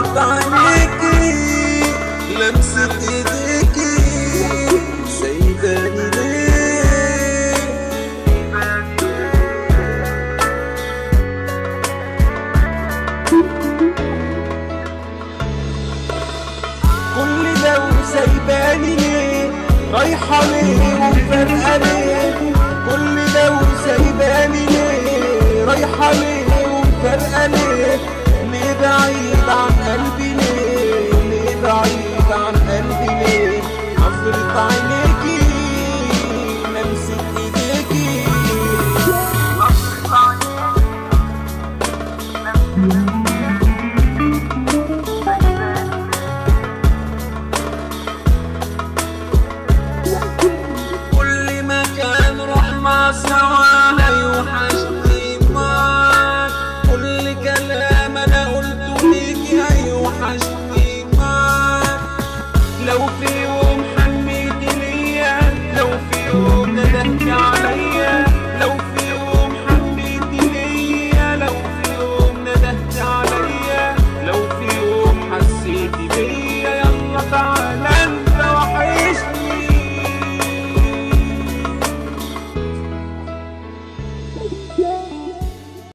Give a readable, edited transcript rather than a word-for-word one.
نظرة عينيكي لمسة ايديكي سايباني ليه؟ كل ده وسايباني ليه؟ رايحة ليه ومفارقة ليه؟ كل ده وسايباني ليه؟ رايحة ليه ومفارقة ليه؟ ليه بعيد عن قلبي ليه؟ ليه بعيد عن قلبي ليه؟ نظرة عينيكي